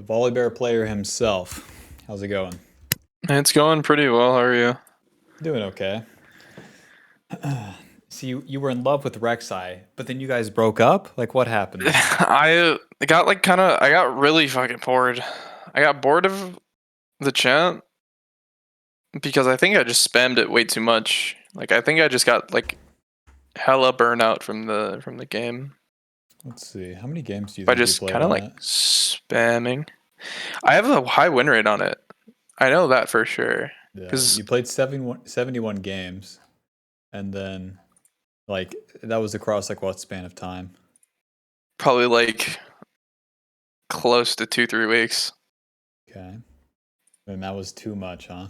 VOLIBEAR player himself. How's it going? It's going pretty well. How are you? Doing okay. So you were in love with rek'sai, but then you guys broke up? Like what happened there? I got like I got really fucking bored. I got bored of the chant because I think I just spammed it way too much. Like I think I just got like hella burnout from the game Let's see. How many games do you by think you just played kind of on like it? spamming. I have a high win rate on it. I know that for sure. Yeah, Cause you played 71 games and then like that was across like what span of time? probably like close to 2-3 weeks. Okay. And that was too much, huh?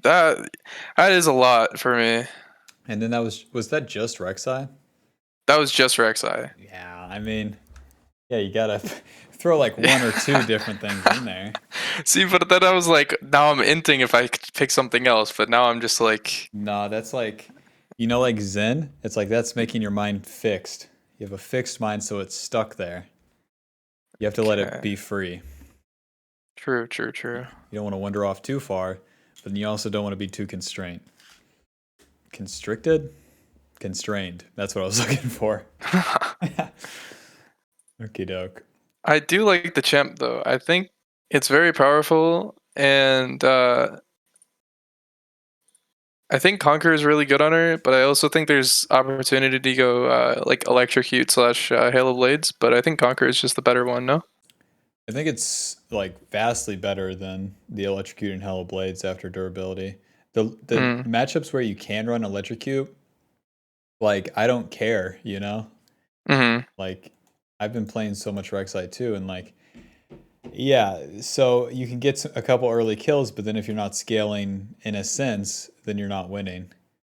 That that is a lot for me. And then that was that just rek'sai? That was just rek'sai. Yeah, I mean, yeah, you gotta throw like one or two different things in there. See, but then I was like, now I'm inting if I could pick something else, but now I'm just like, No, that's like, like Zen? It's like that's making your mind fixed. You have a fixed mind, so it's stuck there. You have to let it okay, be free. true, true, true. You don't want to wander off too far, but then you also don't want to be too constrained. Constricted? Constrained. That's what I was looking for. Okie doke. I do like the champ though. I think it's very powerful, and I think Conquer is really good on her. But I also think there's opportunity to go like electrocute slash Halo Blades. But I think Conquer is just the better one. No. I think it's like vastly better than the electrocute and Hella Blades after durability. The Mm. matchups where you can run electrocute, like I don't care, you know? Hmm. Like I've been playing so much Rek'Sai too, and like yeah, so you can get a couple early kills, but then if you're not scaling in a sense, then you're not winning.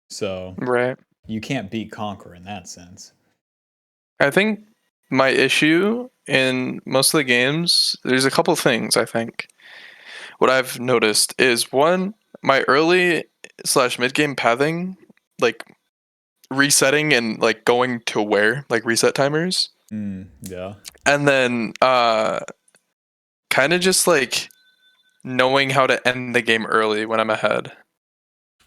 So Right. you can't beat Conquer in that sense. I think my issue in most of the games, there's a couple things I think. What I've noticed is one, my early slash mid game pathing, like resetting and like going to where, like reset timers. Yeah. And then kind of just like knowing how to end the game early when I'm ahead.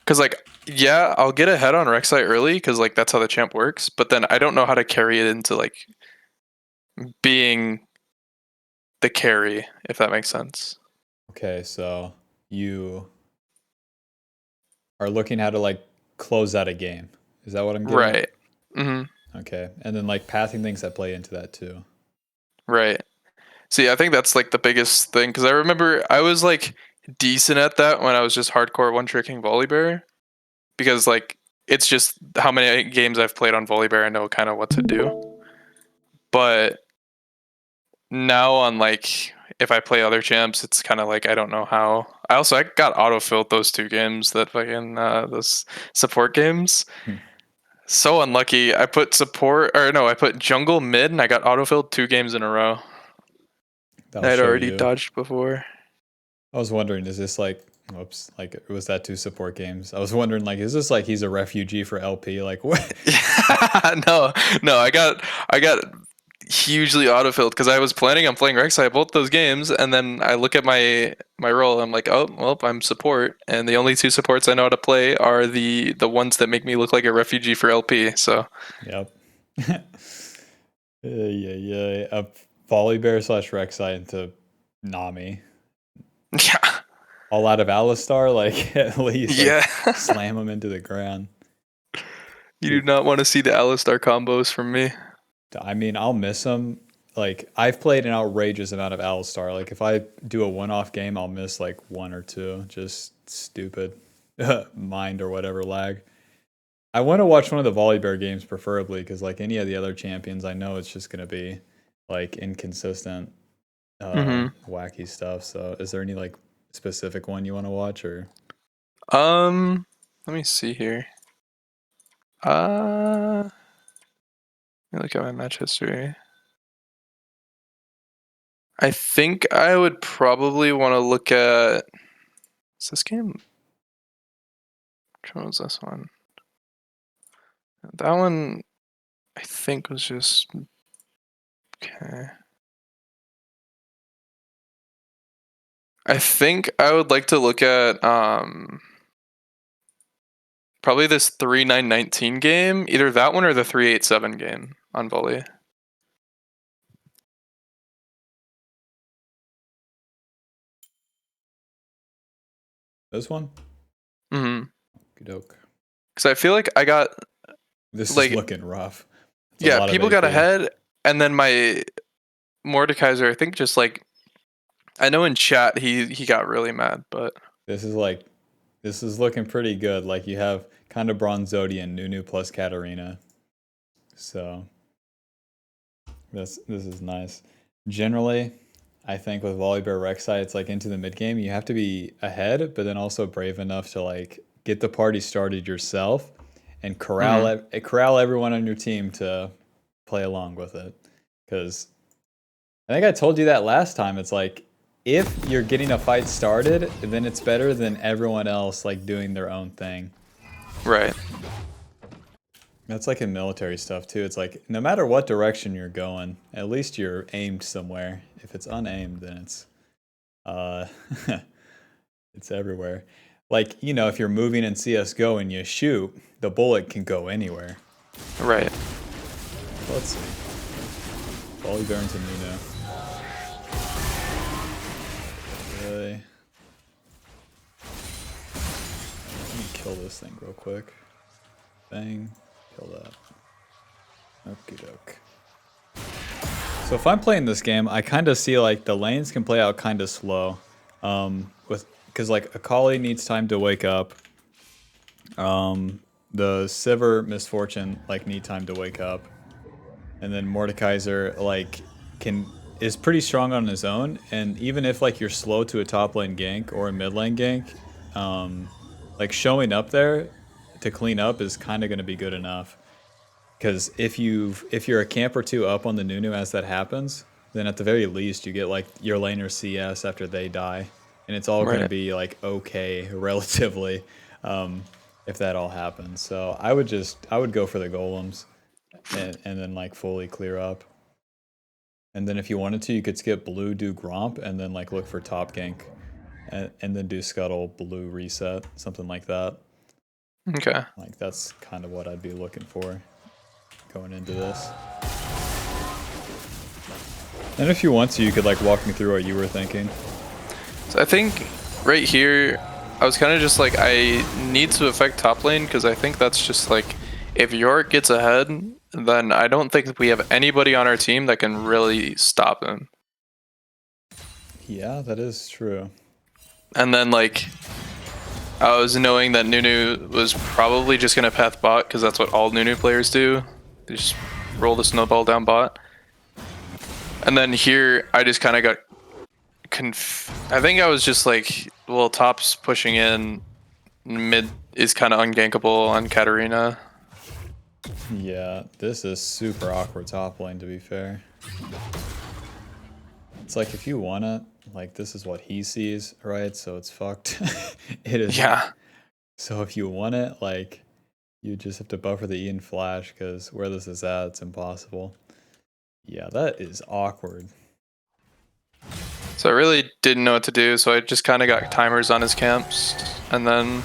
Cause like, yeah, I'll get ahead on Rek'Sai early because like that's how the champ works, but then I don't know how to carry it into like being the carry, if that makes sense. Okay, so you are looking how to like close out a game. Is that what I'm getting at? Right. Hmm. Okay. And then like pathing things that play into that too. Right. See, I think that's like the biggest thing because I remember I was like decent at that when I was just hardcore one tricking VOLIBEAR because like it's just how many games I've played on VOLIBEAR I know kind of what to do. But now on like if I play other champs, it's kind of like I don't know how. I got autofilled those two games that fucking those support games. Hmm. So unlucky. I put support or no, I put jungle mid and I got autofilled 2 games in a row. That'll I'd show already you. dodged before. I was wondering, is this like, whoops, like was that two support games? I was wondering, like, is this like he's a refugee for LP? Like, what? No, no, I got hugely autofilled because I was planning on playing rek'sai both those games, and then I look at my role. I'm like, oh well, I'm support, and the only two supports I know how to play are the ones that make me look like a refugee for LP. So Yep. Yeah. A Volibear slash Rek'Sai into Nami. yeah, All out of Alistar, like at least like yeah. slam him into the ground. You do Dude, not want to see the Alistar combos from me. I mean, I'll miss him. Like I've played an outrageous amount of Alistar. Like if I do a one-off game, I'll miss like one or two. Just stupid mind or whatever lag. I want to watch one of the Volibear games preferably because like any of the other champions, I know it's just gonna be like inconsistent, Hmm. wacky stuff. So is there any like specific one you want to watch or? Um, let me see here. Let me look at my match history. I think I would probably want to look at. Is this game? Which one was this one? That one, I think, was just okay. I think I would like to look at probably this 3-9-19 game, either that one or the 3-8-7 game on volley. This one? Mm-hmm. Okey-doke. Because I feel like I got This like is looking rough. It's a yeah, lot of people got AP. ahead, and then my Mordekaiser, I think just like I know in chat he got really mad, but This is looking pretty good. Like you have kind of Bronzodian, Nunu plus Katarina. So this is nice. Generally, I think with VOLIBEAR rek'sai, it's like into the mid game, you have to be ahead, but then also brave enough to like get the party started yourself and corral everyone on your team to play along with it. Because I think I told you that last time. It's like if you're getting a fight started, then it's better than everyone else like doing their own thing. right. That's like in military stuff too. It's like no matter what direction you're going, at least you're aimed somewhere. If it's unaimed, then it's uh it's everywhere. Like, you know, if you're moving in CS:GO and you shoot, the bullet can go anywhere. Right. Let's see. VOLIBEAR into Nunu. Okay. Let me kill this thing real quick. Bang. Kill that. Okie doke. So if I'm playing this game, I kind of see like the lanes can play out kind of slow, because like Akali needs time to wake up. The Sivir Misfortune like need time to wake up, and then Mordekaiser like is pretty strong on his own. And even if like you're slow to a top lane gank or a mid lane gank, like showing up there to clean up is kind of going to be good enough. Because if you're a camp or two up on the Nunu as that happens, then at the very least you get like your laner CS after they die, and it's all going to Right. be like okay relatively, if that all happens. So I would go for the golems, and then like fully clear up. And then if you wanted to, you could skip blue, do Gromp, and then like look for top gank, and then do scuttle, blue reset, something like that. Okay. Like that's kind of what I'd be looking for going into this. And if you want to, you could like walk me through what you were thinking. So I think right here, I was kind of just like, I need to affect top lane because I think that's just like, if York gets ahead, then I don't think we have anybody on our team that can really stop him. Yeah, that is true. And then like, I was knowing that Nunu was probably just gonna path bot because that's what all Nunu players do. They just roll the snowball down bot. And then here, I just kind of got I think I was just like, well, top's pushing in, mid is kind of ungankable on Katarina. Yeah, this is super awkward top lane, to be fair. It's like if you want it, like this is what he sees, right? So it's fucked. It is. Yeah. So if you want it, like you just have to buffer the E and flash, because where this is at, it's impossible. Yeah, that is awkward. So I really didn't know what to do, so I just kind of got timers on his camps, and then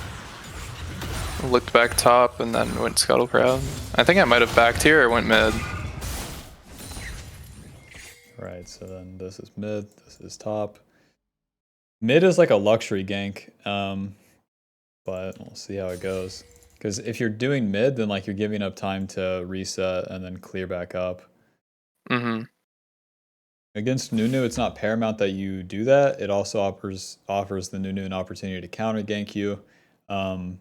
looked back top, and then went scuttle crowd. I think I might have backed here or went mid. Right, so then this is mid, this is top. Mid is like a luxury gank, but we'll see how it goes. Because if you're doing mid, then like you're giving up time to reset and then clear back up. Mm-hmm. Against Nunu, it's not paramount that you do that. It also offers the Nunu an opportunity to counter gank you. And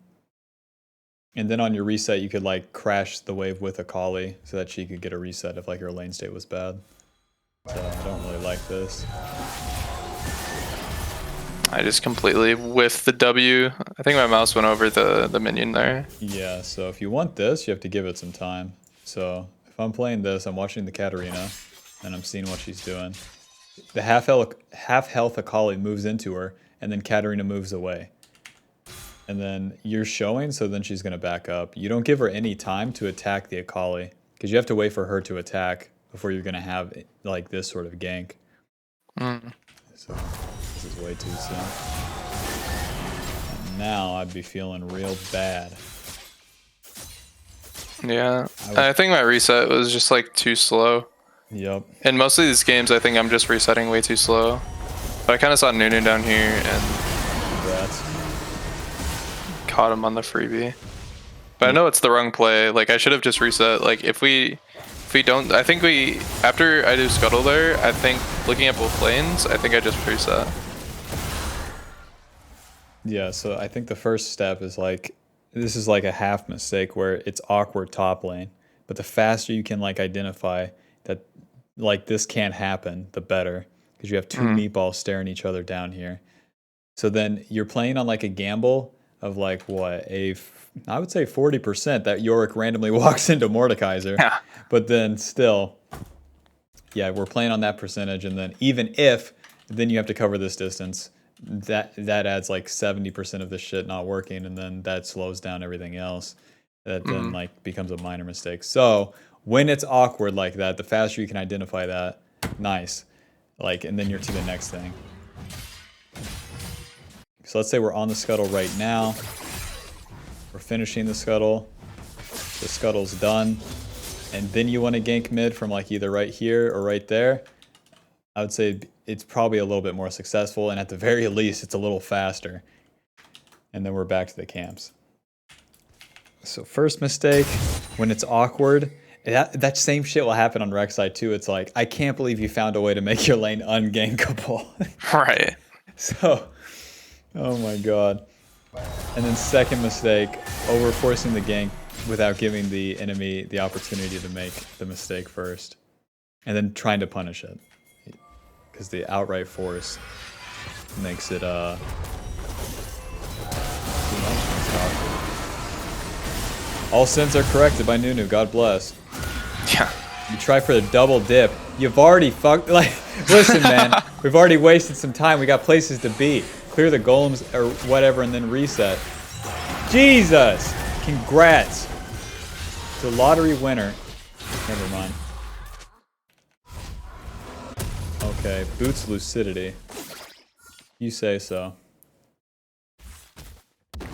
then on your reset, you could like crash the wave with Akali so that she could get a reset if like her lane state was bad. So I don't really like this. I just completely whiffed the W. I think my mouse went over the minion there. Yeah, so if you want this, you have to give it some time. So if I'm playing this, I'm watching the Katarina, and I'm seeing what she's doing. The half health Akali moves into her, and then Katarina moves away. And then you're showing, so then she's going to back up. You don't give her any time to attack the Akali, because you have to wait for her to attack before you're going to have like this sort of gank. Mm. So This is way too soon. And now I'd be feeling real bad. Yeah, I think my reset was just like too slow. Yep. In most of these games, I think I'm just resetting way too slow. But I kind of saw Nunu down here and Congrats. caught him on the freebie. But I know it's the wrong play. Like, I should have just reset. Like, if we don't, I think after I do scuttle there, I think looking at both lanes, I think I just reset. Yeah, so I think the first step is like, this is like a half mistake where it's awkward top lane. But the faster you can like identify that like this can't happen, the better. Because you have two meatballs staring each other down here. So then you're playing on like a gamble of like what, I would say 40% that Yorick randomly walks into Mordekaiser. Yeah. But then still, yeah, we're playing on that percentage. And then even if, then you have to cover this distance. That adds like 70% of the shit not working, and then that slows down everything else. That then like becomes a minor mistake. So when it's awkward like that, the faster you can identify that, nice. Like, and then you're to the next thing. So let's say we're on the scuttle right now. We're finishing the scuttle. The scuttle's done. And then you want to gank mid from like either right here or right there. I would say it's probably a little bit more successful, and at the very least, it's a little faster. And then we're back to the camps. So first mistake, when it's awkward, that same shit will happen on rek'sai too. It's like, I can't believe you found a way to make your lane ungankable. Right. So, oh my god. And then second mistake, over forcing the gank without giving the enemy the opportunity to make the mistake first. And then trying to punish it. Because the outright force makes it, all sins are corrected by Nunu, God bless. Yeah. You try for the double dip. You've already fucked, like, listen man, we've already wasted some time. We got places to be. Clear the golems or whatever and then reset. Jesus! Congrats. The lottery winner. Never mind. Okay, boots lucidity. You say so.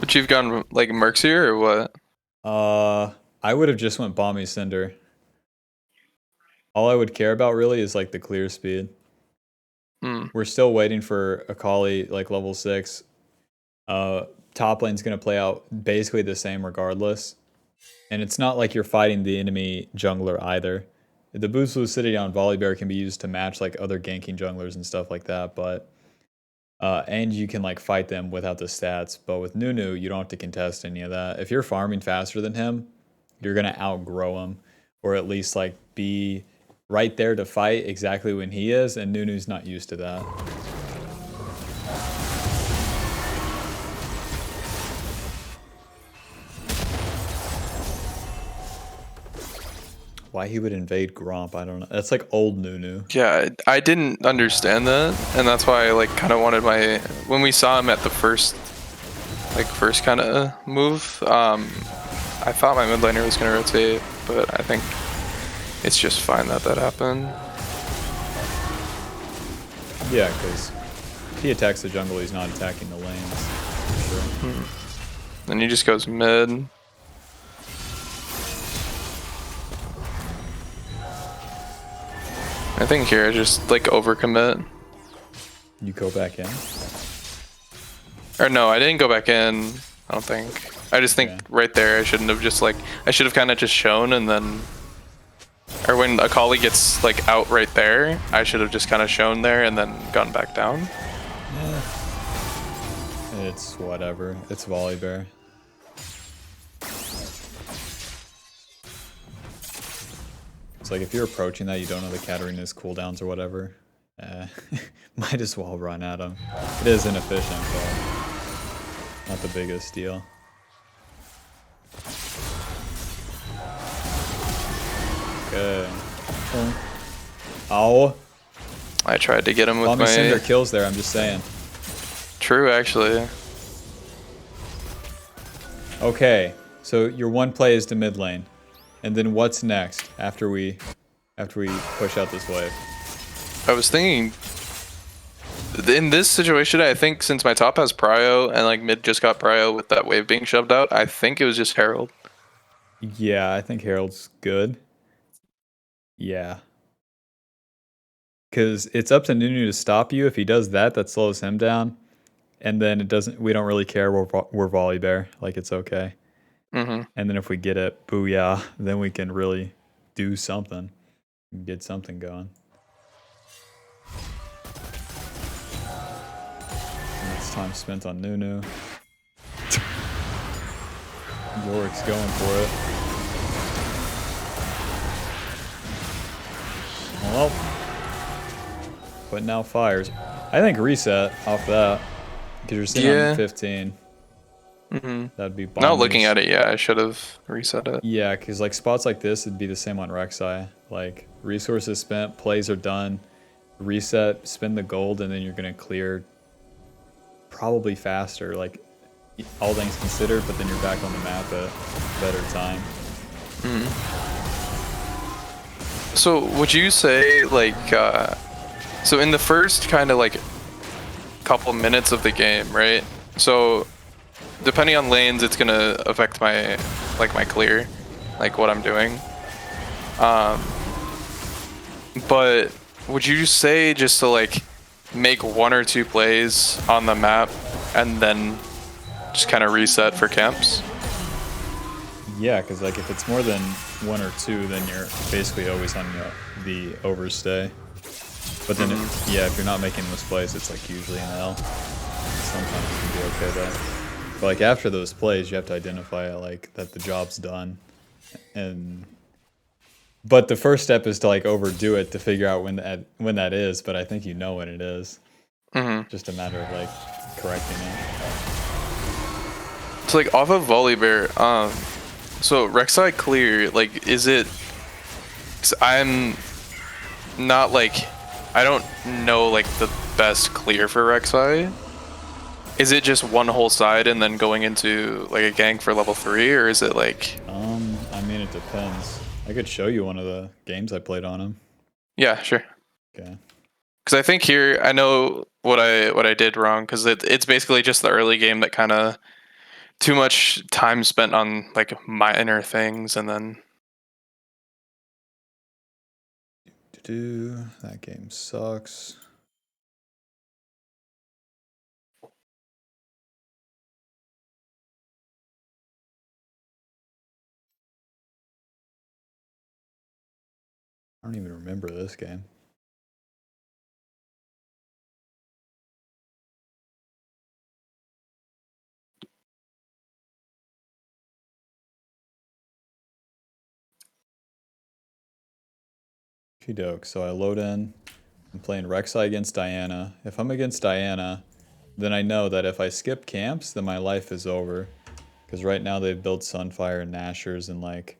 But you've gone like Merxier or what? I would have just went Balmy Cinder. All I would care about really is like the clear speed. We're still waiting for Akali like level 6. Top lane's gonna play out basically the same regardless. And it's not like you're fighting the enemy jungler either. The boost lucidity on VOLIBEAR can be used to match like other ganking junglers and stuff like that, but and you can like fight them without the stats. But with Nunu, you don't have to contest any of that. If you're farming faster than him, you're gonna outgrow him, or at least like be right there to fight exactly when he is, and Nunu's not used to that. Why he would invade Gromp, I don't know. That's like old Nunu. Yeah, I didn't understand that, and that's why I like kind of wanted when we saw him at the first kind of move. I thought my mid laner was gonna rotate, but I think it's just fine that happened. Yeah, because if he attacks the jungle, he's not attacking the lanes. For sure. Then he just goes mid. I think here I just like overcommit. You go back in? Or no, I didn't go back in. I don't think. I just think right there I shouldn't have just like I should have kind of just shown, and then or when Akali gets like out right there, I should have just kind of shown there and then gone back down. Yeah. It's whatever. It's VOLIBEAR. It's like if you're approaching that, you don't know the Katarina's cooldowns or whatever. Might as well run at him. It is inefficient, but not the biggest deal. Okay. Ow. I tried to get him with Balmy my Cinder kills there, I'm just saying. True, actually. Okay, so your one play is to mid lane. And then what's next after we push out this wave? I was thinking in this situation, I think since my top has prio and like mid just got prio with that wave being shoved out, I think it was just Herald. Yeah, I think Herald's good. Yeah. Because it's up to Nunu to stop you. If he does that, that slows him down. And then it doesn't. We don't really care. We're VOLIBEAR. Like, it's okay. Mm-hmm. And then if we get it, booyah, then we can really do something. Get something going. And it's time spent on Nunu. Yorick's going for it. Well, but now fires. I think reset off that because you're sitting on 15. Mm-hmm. That'd be bombers. Not looking at it, yeah, I should have reset it. Yeah, because like spots like this, it'd be the same on rek'sai. Like resources spent, plays are done, reset, spend the gold, and then you're gonna clear probably faster. Like all things considered, but then you're back on the map at better time. Mm-hmm. So would you say like, so in the first kind of like couple minutes of the game, right? So depending on lanes, it's gonna affect my my clear, like what I'm doing. But would you say just to like make 1 or 2 plays on the map and then just kind of reset for camps? Yeah, because like if it's more than 1 or 2, then you're basically always on the overstay. But then, if you're not making those plays, it's like usually an L. Sometimes you can be okay though. But like after those plays, you have to identify like that the job's done, but the first step is to like overdo it to figure out when that is. But I think you know when it is. Just a matter of like correcting it. So like off of VOLIBEAR, so rek'sai clear, like is it? 'Cause I'm not like, I don't know like the best clear for rek'sai. Is it just one whole side and then going into like a gank for level 3, or is it like? I mean, it depends. I could show you one of the games I played on him. Yeah, sure. Okay. Because I think here I know what I did wrong, because it's basically just the early game that kind of too much time spent on like minor things, and then that game sucks. I don't even remember this game. Okey-doke. So I load in. I'm playing rek'sai against Diana. If I'm against Diana, then I know that if I skip camps, then my life is over. Because right now they've built Sunfire and Nashers, and like,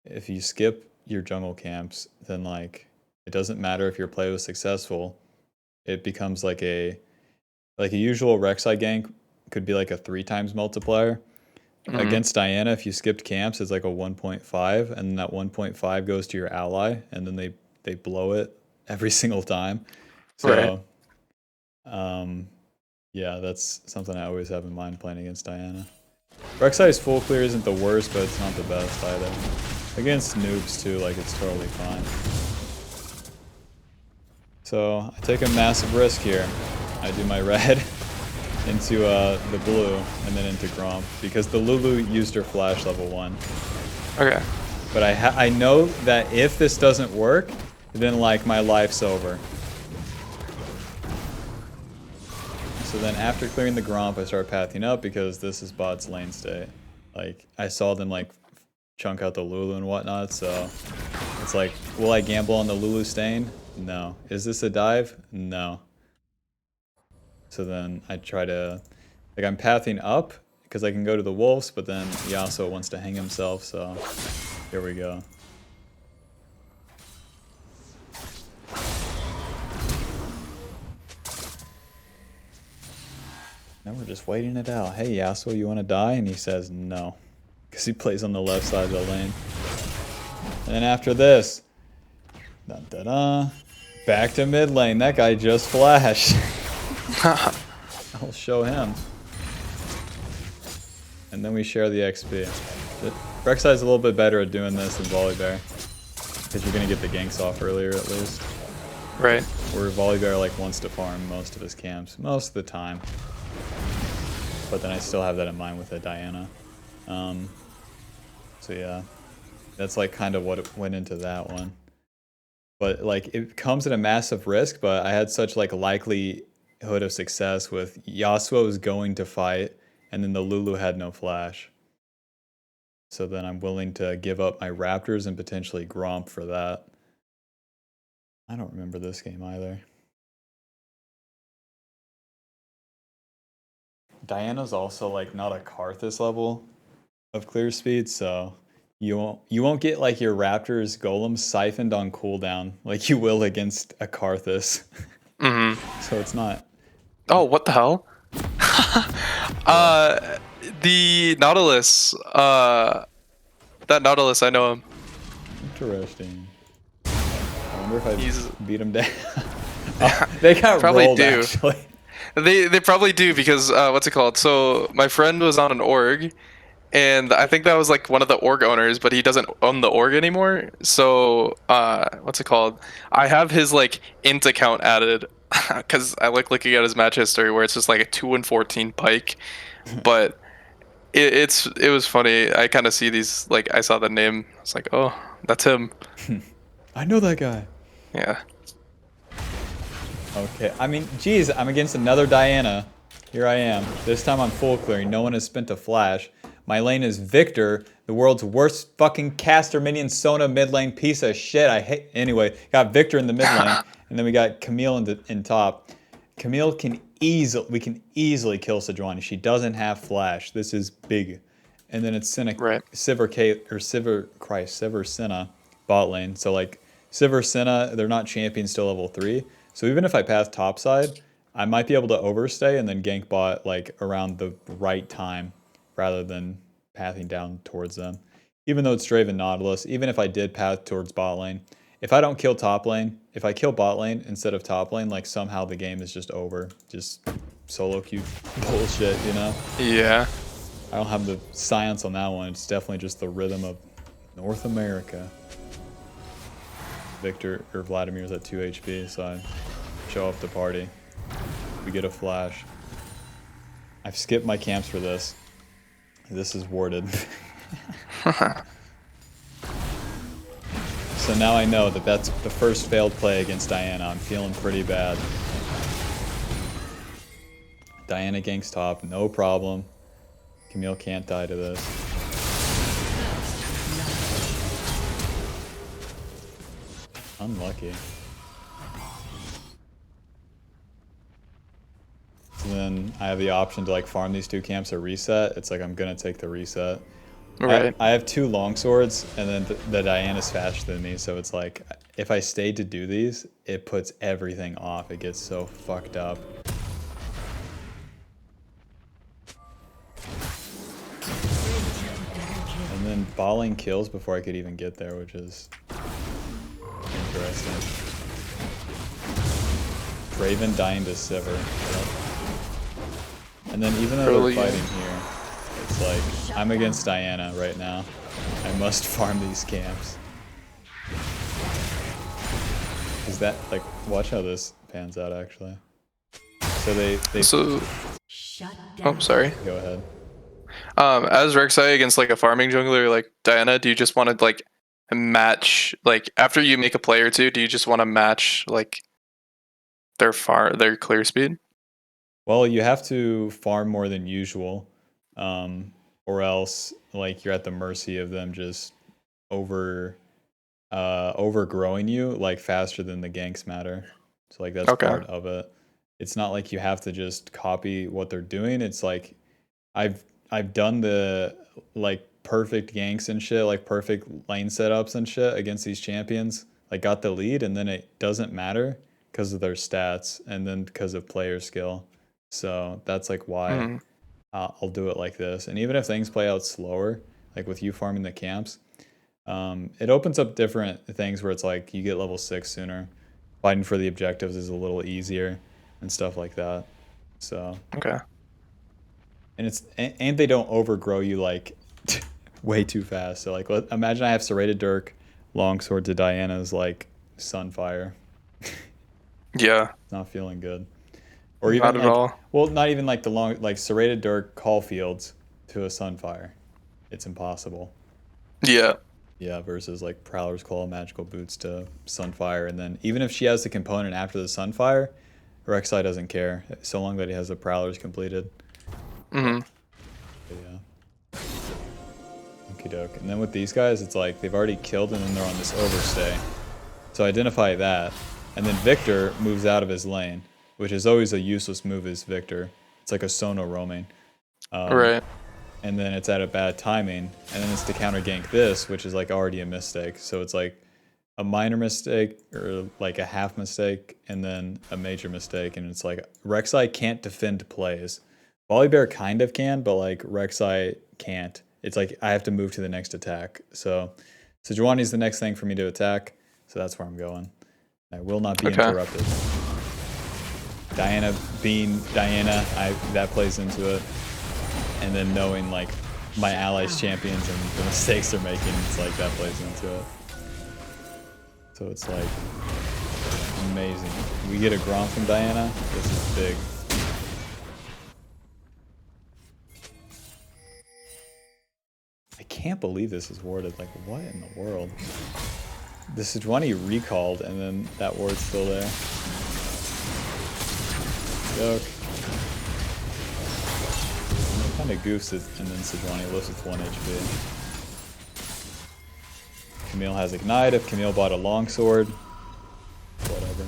if you skip your jungle camps, then like, it doesn't matter if your play was successful. It becomes like a usual rek'sai gank could be like a 3 times multiplier. Against Diana, if you skipped camps, it's like a 1.5, and that 1.5 goes to your ally, and then they blow it every single time. So, yeah, that's something I always have in mind playing against Diana. Rek'sai's full clear isn't the worst, but it's not the best either. Against noobs too, like it's totally fine. So I take a massive risk here. I do my red into the blue and then into Gromp, because the Lulu used her flash level 1. okay. But I know that if this doesn't work, then like my life's over. So then after clearing the Gromp, I start pathing up because this is bot's lane state. Like I saw them like chunk out the Lulu and whatnot, so it's like, will I gamble on the Lulu stain? No. Is this a dive? No. So then I try to, like I'm pathing up because I can go to the wolves, but then Yasuo wants to hang himself, so here we go. Now we're just waiting it out. Hey Yasuo, you want to die? And he says no, because he plays on the left side of the lane. And then after this, back to mid lane. That guy just flashed. I'll show him. And then we share the XP. Rek'sai is a little bit better at doing this than VOLIBEAR. Because you're going to get the ganks off earlier at least. Right. Where VOLIBEAR like wants to farm most of his camps. Most of the time. But then I still have that in mind with a Diana. So yeah. That's like kind of what went into that one. But like it comes at a massive risk, but I had such like likelihood of success with Yasuo was going to fight, and then the Lulu had no flash. So then I'm willing to give up my Raptors and potentially Gromp for that. I don't remember this game either. Diana's also like not a Karthus level of clear speed, so you won't get like your Raptors Golem siphoned on cooldown like you will against a Karthus. So it's not. Oh, what the hell? The Nautilus. That Nautilus, I know him. Interesting. I wonder if I beat him down. Oh, they got probably rolled, do. actually. They probably do because what's it called? So my friend was on an org, and I think that was like one of the org owners, but he doesn't own the org anymore. So what's it called? I have his like int account added because I like looking at his match history where it's just like a 2-14 pike, but it was funny. I kind of see these like I saw the name. It's like, oh, that's him. I know that guy. Yeah. Okay, I mean, geez, I'm against another Diana. Here I am. This time I'm full clearing. No one has spent a flash. My lane is Victor, the world's worst fucking caster minion Sona mid lane piece of shit. I hate. Anyway, got Victor in the mid lane, and then we got Camille in top. Camille can we can easily kill Sejuani. She doesn't have flash. This is big. And then it's Sivir Senna bot lane. So like Sivir Senna, they're not champions till level 3. So even if I path topside, I might be able to overstay and then gank bot like around the right time rather than pathing down towards them. Even though it's Draven Nautilus, even if I did path towards bot lane, if I don't kill top lane, if I kill bot lane instead of top lane, like somehow the game is just over. Just solo queue bullshit, you know? Yeah. I don't have the science on that one. It's definitely just the rhythm of North America. Victor or Vladimir's at 2 HP, so I show up to party. We get a flash. I've skipped my camps for this. This is warded. So now I know that that's the first failed play against Diana. I'm feeling pretty bad. Diana ganks top, no problem. Camille can't die to this. Unlucky. So then I have the option to like farm these 2 camps or reset. It's like I'm gonna take the reset. Right. I have 2 longswords, and then the Diana's faster than me, so it's like if I stayed to do these, it puts everything off. It gets so fucked up. And then balling kills before I could even get there, which is interesting. Draven dying to Sivir. Yep. And then even though they're fighting here, it's like, I'm against Diana right now. I must farm these camps. Is that, like, watch how this pans out, actually. So they So, oh, sorry. Go ahead. As rek'sai against like a farming jungler like Diana, do you just want to like match, like after you make a play or two, do you just want to match like their clear speed? Well, you have to farm more than usual, or else like you're at the mercy of them just overgrowing you like faster than the ganks matter. So like that's part of it. It's not like you have to just copy what they're doing. It's like I've done the like perfect ganks and shit, like perfect lane setups and shit against these champions. Like got the lead, and then it doesn't matter because of their stats and then because of player skill. So that's like why I'll do it like this. And even if things play out slower, like with you farming the camps, it opens up different things where it's like you get level 6 sooner. Fighting for the objectives is a little easier and stuff like that. So, Okay. and they don't overgrow you like way too fast. So like, imagine I have serrated dirk, longsword to Diana's like sunfire. Yeah. Not feeling good. Or Not even at like, all. well, not even like the long, like serrated dirk call fields to a sunfire. It's impossible. Yeah. Yeah, versus like Prowler's Claw, Magical Boots to Sunfire. And then even if she has the component after the Sunfire, rek'sai doesn't care, so long that he has the Prowlers completed. Hmm. But yeah. Okie doke. And then with these guys, it's like they've already killed and then they're on this overstay. So identify that. And then Victor moves out of his lane, which is always a useless move as Victor. It's like a Sono roaming. Right. And then it's at a bad timing, and then it's to counter gank this, which is like already a mistake. So it's like a minor mistake or like a half mistake, and then a major mistake, and it's like rek'sai can't defend plays. VOLIBEAR kind of can, but like rek'sai can't. It's like I have to move to the next attack. So Sejuani's the next thing for me to attack, so that's where I'm going. I will not be Okay. interrupted. Diana being Diana, that plays into it. And then knowing like my allies' champions and the mistakes they're making, it's like that plays into it. So it's like amazing. We get a Grom from Diana. This is big. I can't believe this is warded. Like, what in the world? This is one he recalled, and then that ward's still there. Joke. Kind of goofs it, and then Sejuani lives with 1 HP. Camille has Ignite. If Camille bought a longsword, whatever.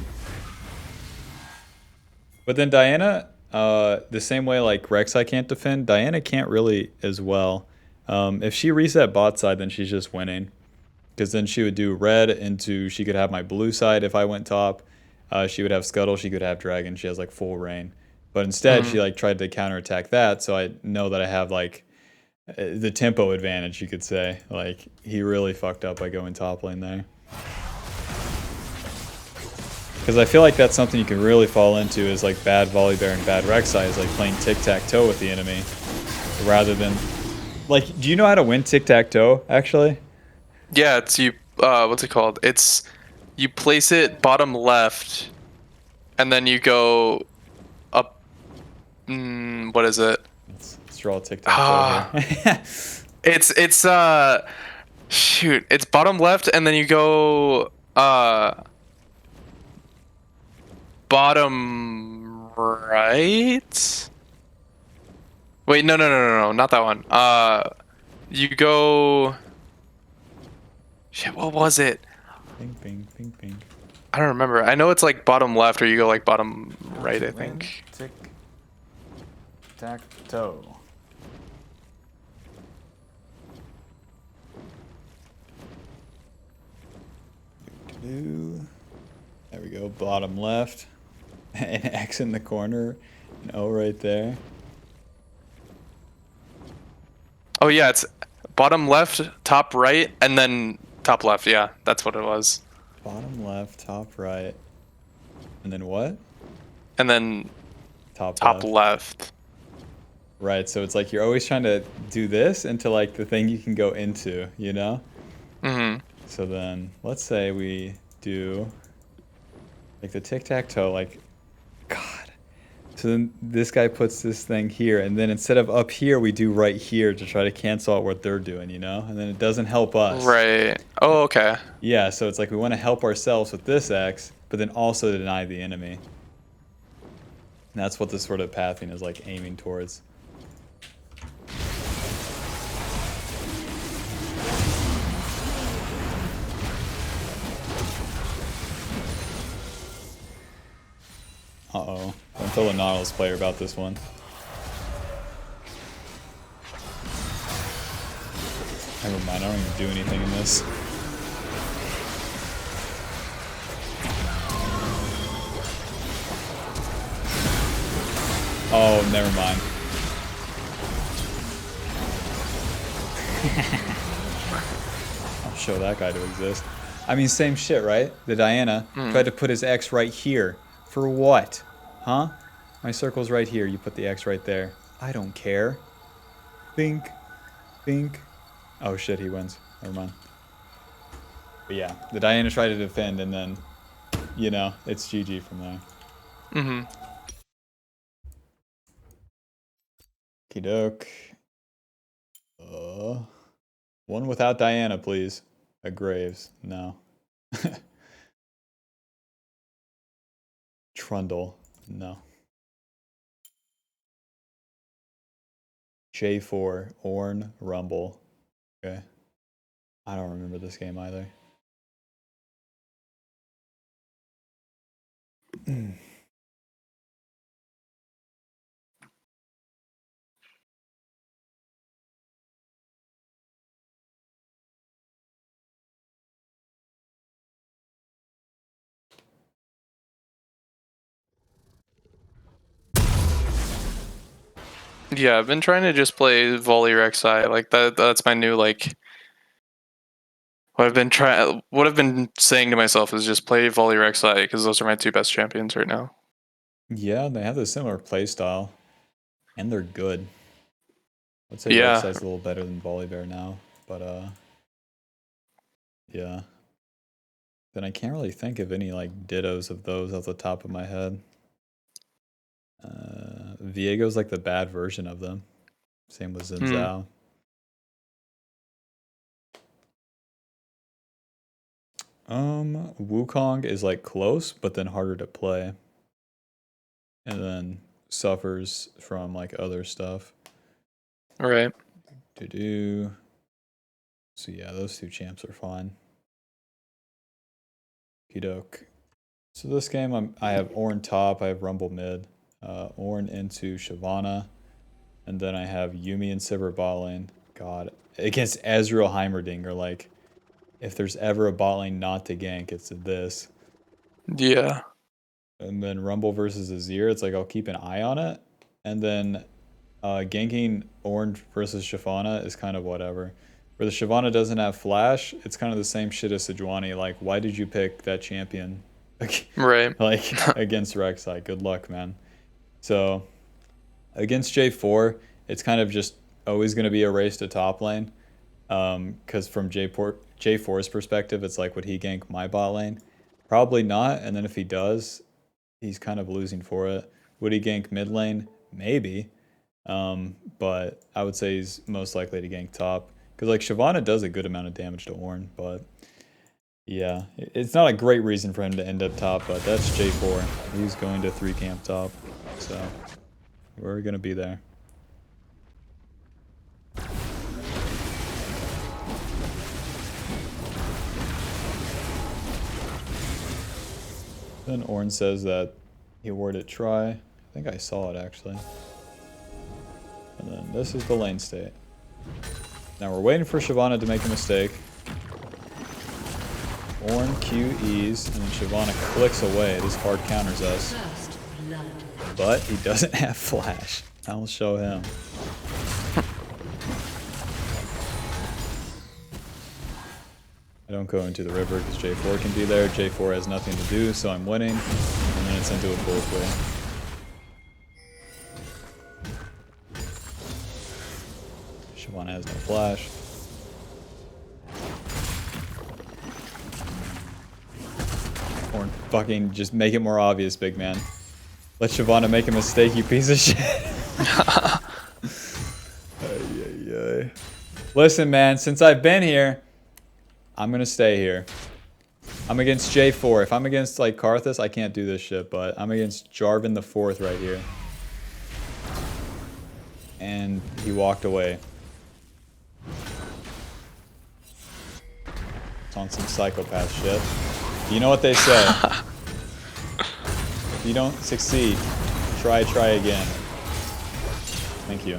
But then Diana, the same way like rek'sai can't defend, Diana can't really as well. If she reset bot side, then she's just winning. Because then she would do red into, she could have my blue side if I went top. She would have Scuttle, she could have Dragon. She has like full reign. But instead, she like tried to counterattack that, so I know that I have like the tempo advantage, you could say. Like, he really fucked up by going top lane there. Because I feel like that's something you can really fall into is like bad VOLIBEAR and bad rek'sai is like playing tic-tac-toe with the enemy. Rather than, like, do you know how to win tic-tac-toe, actually? Yeah, it's you. What's it called? It's you place it bottom left, and then you go up. What is it? Let's draw a tic-tac-toe Ah, here. it's shoot. It's bottom left, and then you go bottom right. Wait, no, not that one. You go. Shit, what was it? Bing, bing, bing, bing. I don't remember. I know it's like bottom left, or you go like bottom right, I think. Tic-tac-toe. There we go, bottom left. An X in the corner, an O right there. Oh yeah, it's bottom left, top right, and then top left. Yeah, that's what it was. Bottom left, top right. And then what? And then Top top left. left. Right, so it's like you're always trying to do this into like the thing you can go into, you know? Mm-hmm. So then, let's say we do like the tic-tac-toe, like, God. So then this guy puts this thing here, and then instead of up here, we do right here to try to cancel out what they're doing, you know? And then it doesn't help us. Right. Oh, okay. Yeah, so it's like we want to help ourselves with this X, but then also deny the enemy. And that's what this sort of pathing is like aiming towards. Uh-oh. Don't tell the Nautilus player about this one. Never mind, I don't even do anything in this. Oh, never mind. I'll show that guy to exist. I mean, same shit, right? The Diana tried to put his X right here. For what? Huh? My circle's right here. You put the X right there. I don't care. Bink. Bink. Oh shit, he wins. Never mind. But yeah, the Diana tried to defend and then, you know, it's GG from there. Mm-hmm. Okey-doke. One without Diana, please. A Graves. No. Trundle. No. J4. Orn. Rumble. Okay. I don't remember this game either. Yeah, I've been trying to just play volley rek'sai. Like that's my new like what I've been saying to myself is just play volley rek'sai because those are my two best champions right now. Yeah, they have a similar play style. And they're good. I'd say Yeah. Rek'Sai's a little better than VOLIBEAR now, but yeah. Then I can't really think of any like dittos of those off the top of my head. Viego's like the bad version of them. Same with Xin Zhao. Wukong is like close, but then harder to play. And then suffers from like other stuff. Right. So yeah, those two champs are fine. Okey-doke. So this game, I have Ornn top, I have Rumble mid, Ornn into Shyvana, and then I have Yuumi and Sivir bot lane. God, against Ezreal Heimerdinger, like, if there's ever a bot lane not to gank, it's this. Yeah. And then Rumble versus Azir, it's like I'll keep an eye on it, and then ganking Ornn versus Shyvana is kind of whatever. Where the Shyvana doesn't have flash, it's kind of the same shit as Sejuani. Like, why did you pick that champion? Right. Like, against Rek'Sai. Good luck, man. So, against J4, it's kind of just always going to be a race to top lane. Because from J4's perspective, it's like, would he gank my bot lane? Probably not. And then if he does, he's kind of losing for it. Would he gank mid lane? Maybe. But I would say he's most likely to gank top. Because like Shyvana does a good amount of damage to Ornn, but yeah, it's not a great reason for him to end up top, but that's J4. He's going to 3 camp top, so we're going to be there. Then Ornn says that he awarded try. I think I saw it actually. And then this is the lane state. Now we're waiting for Shyvana to make a mistake. Ornn QEs, and then Shyvana clicks away. This card counters us. But he doesn't have flash. I'll show him. I don't go into the river because J4 can be there. J4 has nothing to do, so I'm winning. And then it's into a full play. Shyvana has no flash. Or fucking just make it more obvious, big man. Let Shyvana make a mistake, you piece of shit. Listen, man, since I've been here, I'm gonna stay here. I'm against J4. If I'm against like Karthus, I can't do this shit, but I'm against Jarvan the 4th right here. And he walked away. It's on some psychopath shit. You know what they say. If you don't succeed, try again. Thank you.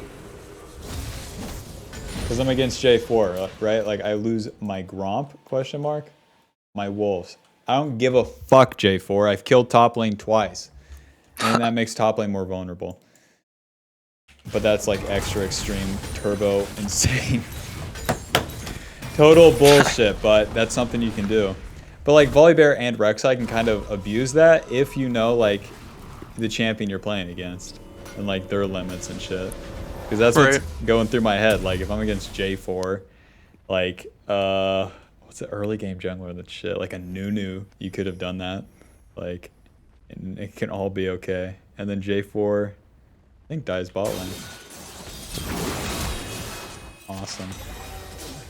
Because I'm against J4, right? Like, I lose my Gromp, question mark? My Wolves. I don't give a fuck, J4. I've killed top lane twice. And that makes top lane more vulnerable. But that's like extra extreme, turbo, insane. Total bullshit, but that's something you can do. But like VOLIBEAR and rek'sai can kind of abuse that if you know like the champion you're playing against and like their limits and shit. Because that's what's going through my head. Like if I'm against J4, like what's the early game jungler that shit? Like a Nunu, you could have done that. Like, and it can all be okay. And then J4, I think dies bot lane. Awesome.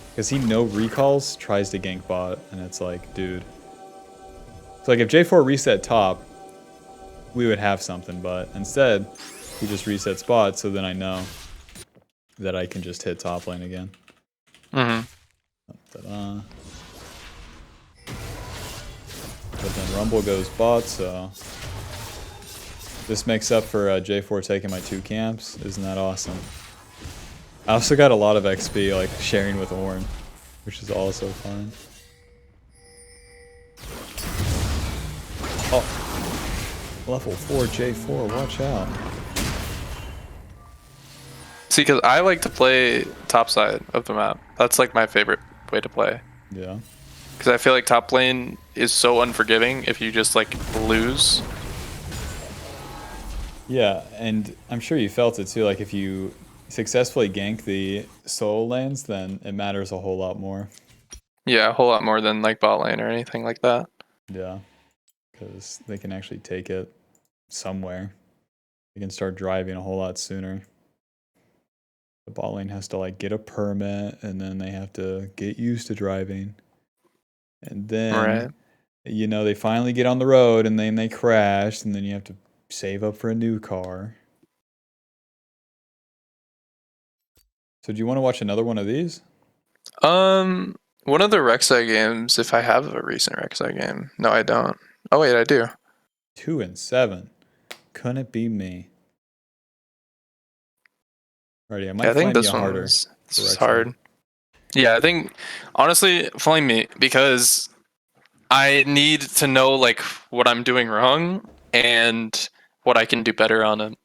Because he no recalls, tries to gank bot, and it's like, dude. So like if J4 reset top, we would have something, but instead, he just resets bot, so then I know that I can just hit top lane again. Mm-hmm. Ta-da. But then Rumble goes bot, so this makes up for J4 taking my 2 camps. Isn't that awesome? I also got a lot of XP, like sharing with Ornn, which is also fun. Oh, level 4 J4, watch out. See, because I like to play top side of the map. That's like my favorite way to play. Yeah. Because I feel like top lane is so unforgiving if you just like lose. Yeah, and I'm sure you felt it too. Like if you successfully gank the solo lanes, then it matters a whole lot more. Yeah, a whole lot more than like bot lane or anything like that. Yeah, because they can actually take it somewhere. They can start driving a whole lot sooner. The bot lane has to like get a permit, and then they have to get used to driving. And then, you know, they finally get on the road, and then they crash, and then you have to save up for a new car. So do you want to watch another one of these? One of the rek'sai games, if I have a recent rek'sai game. No, I don't. Oh wait, I do. 2 and 7. Couldn't it be me? Alrighty, I might I think flame this you one harder. this is rek'sai. hard. Yeah, I think honestly, flame me because I need to know like what I'm doing wrong and what I can do better on it.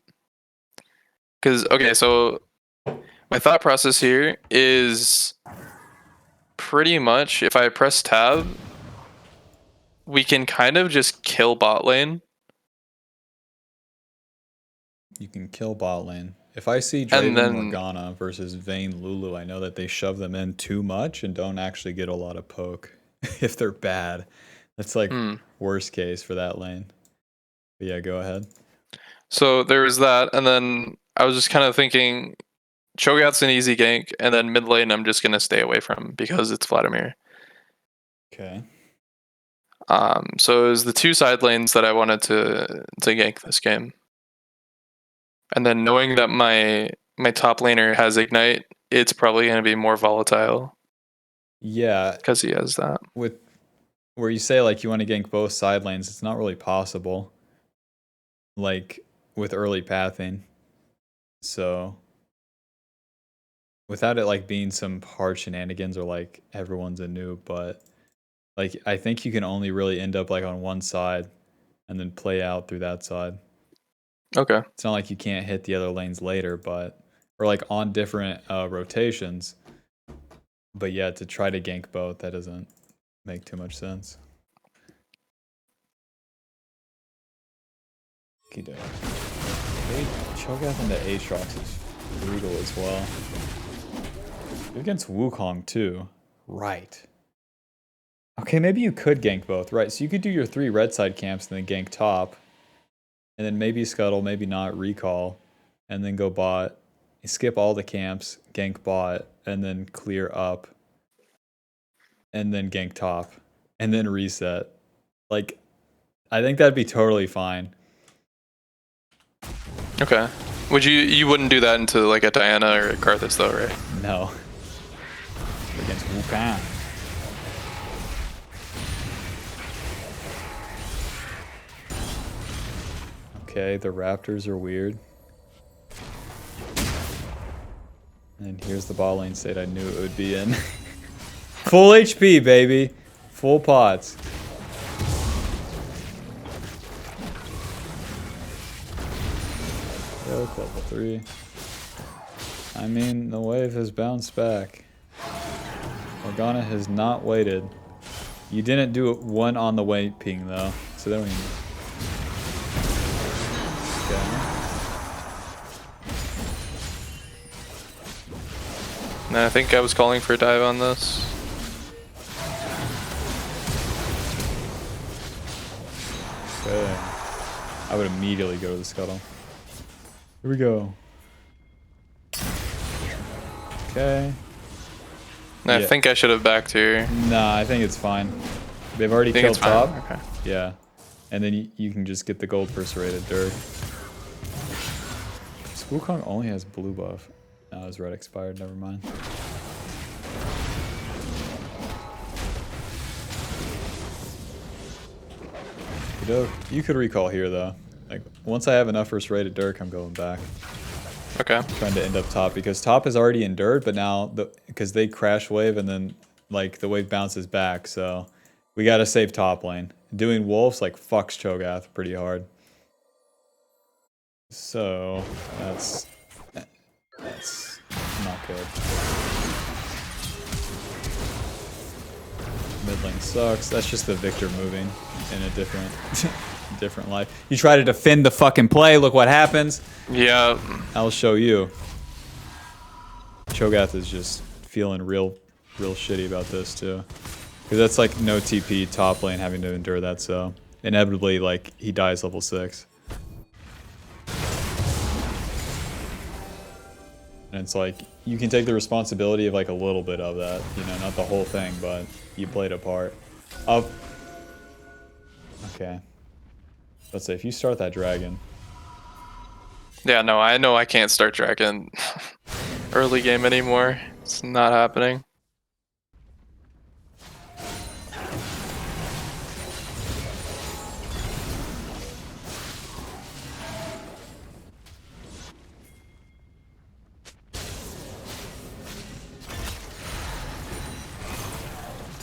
Because okay, so my thought process here is pretty much if I press tab, we can kind of just kill bot lane. You can kill bot lane. If I see And Draven then Morgana versus Vayne Lulu, I know that they shove them in too much and don't actually get a lot of poke if they're bad. That's like worst case for that lane. But yeah, go ahead. So there was that, and then I was just kind of thinking Cho'Gath's an easy gank, and then mid lane I'm just gonna stay away from because it's Vladimir. Okay. So it was the 2 side lanes that I wanted to gank this game. And then knowing that my top laner has Ignite, it's probably gonna be more volatile. Yeah. Because he has that. With where you say like you want to gank both side lanes, it's not really possible. Like with early pathing. So without it like being some hard shenanigans or like everyone's a noob, but like I think you can only really end up like on one side and then play out through that side. Okay. It's not like you can't hit the other lanes later, but or like on different rotations. But yeah, to try to gank both, that doesn't make too much sense. Cho'Gath into Aatrox is brutal as well. You're against Wukong too. Right. Okay, maybe you could gank both. Right, so you could do your 3 red side camps and then gank top. And then maybe scuttle, maybe not recall. And then go bot. You skip all the camps, gank bot, and then clear up. And then gank top. And then reset. Like, I think that'd be totally fine. Okay. Would you wouldn't do that into like a Diana or a Karthus though, right? No. Against Wukong. Okay, the Raptors are weird. And here's the bot lane state I knew it would be in. Full HP, baby. Full pots. Yoke, level 3. I mean, the wave has bounced back. Morgana has not waited. You didn't do one on the way ping though, so that And I think I was calling for a dive on this. Okay. I would immediately go to the scuttle. Here we go. Okay. I think I should have backed here. Nah, I think it's fine. They've already Think killed it's fine? top. Okay. Yeah. And then you can just get the gold per serrated Dirk. Wukong only has blue buff. No, his red expired, never mind. You could recall here though. Like once I have enough first rated Dirk, I'm going back. Okay. Trying to end up top because top is already endured, but now because they crash wave and then like the wave bounces back, so we gotta save top lane. Doing wolves like fucks Cho'Gath pretty hard. So that's not good. Mid lane sucks. That's just the Victor moving in a different different life. You try to defend the fucking play, look what happens. Yeah. I'll show you. Cho'Gath is just feeling real shitty about this too. Because that's like no TP top lane having to endure that, so inevitably like he dies level 6. And it's like you can take the responsibility of like a little bit of that, you know, not the whole thing, but you played a part. Okay. Let's say if you start that dragon. Yeah, no, I know I can't start dragon early game anymore. It's not happening.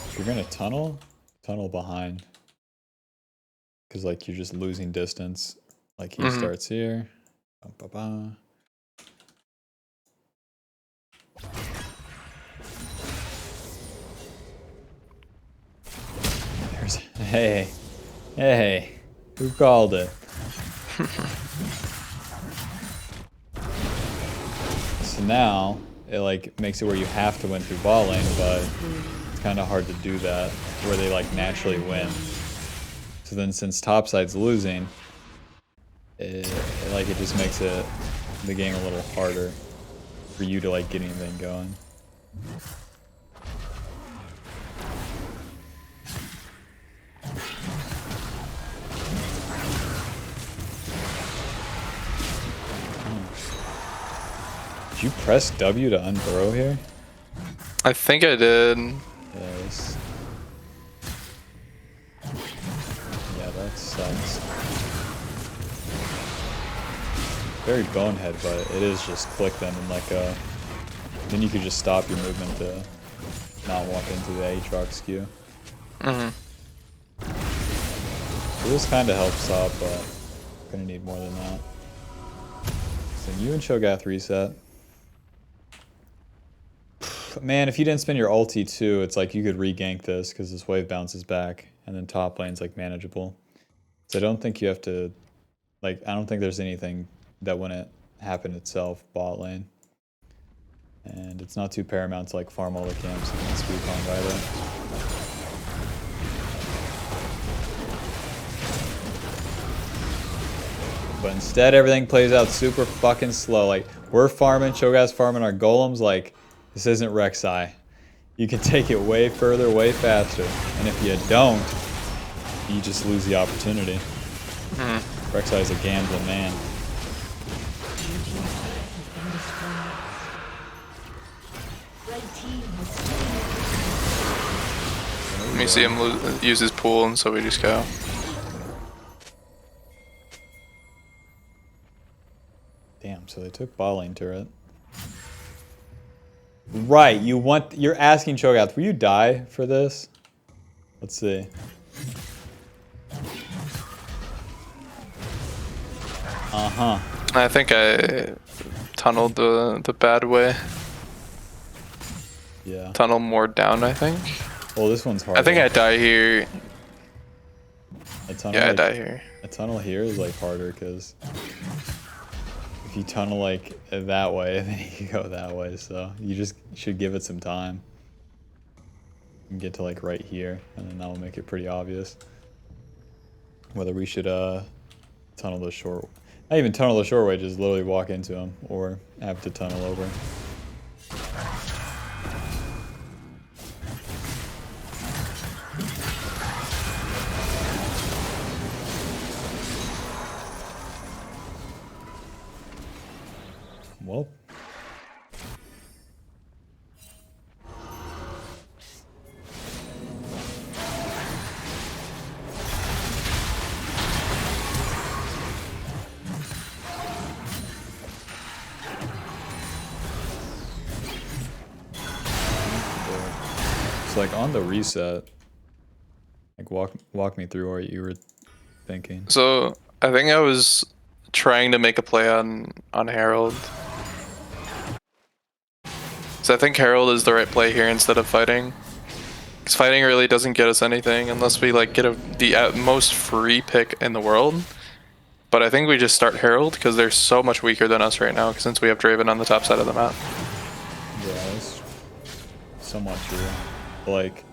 If you're gonna tunnel behind. Because like you're just losing distance. Like he starts here. Ba-ba-ba. There's hey, who called it? So now it like makes it where you have to win through ball lane, but it's kind of hard to do that where they like naturally win. So then since topside's losing, it just makes the game a little harder for you to like get anything going. Did you press W to unburrow here? I think I did. Yes. Yeah, that sucks. Very bonehead, but it is just click them and like then you could just stop your movement to not walk into the Aatrox skew. So this kind of helps top, but gonna need more than that. So you and Cho'Gath reset. Man, if you didn't spend your ulti too, it's like you could re-gank this because this wave bounces back and then top lane's like manageable. So I don't think you have to, like, I don't think there's anything that wouldn't happen itself bot lane. And it's not too paramount to like farm all the camps against Wukong either. But instead everything plays out super fucking slow. Like, we're farming, Cho'Gath's farming our golems, like, this isn't rek'sai. You can take it way further, way faster. And if you don't, you just lose the opportunity. rek'sai is a gambling man. Let me see him use his pool, and so we just go. Damn, so they took bot lane turret. Right, you're asking Cho'Gath, will you die for this? Let's see. I think I tunneled the bad way. Yeah. Tunnel more down, I think. Well, this one's hard. I think I die here. A tunnel, Yeah, like, I die here. A tunnel here is like harder because if you tunnel like that way, then you can go that way. So you just should give it some time. And get to like right here, and then that will make it pretty obvious whether we should tunnel the short. Not even tunnel the short way, just literally walk into him, or have to tunnel over. Well. It's like on the reset. Like walk me through what you were thinking. So I think I was trying to make a play on Herald. So I think Herald is the right play here instead of fighting. Because fighting really doesn't get us anything unless we like get the at most free pick in the world. But I think we just start Herald because they're so much weaker than us right now since we have Draven on the top side of the map. Yeah, that's somewhat true. Like,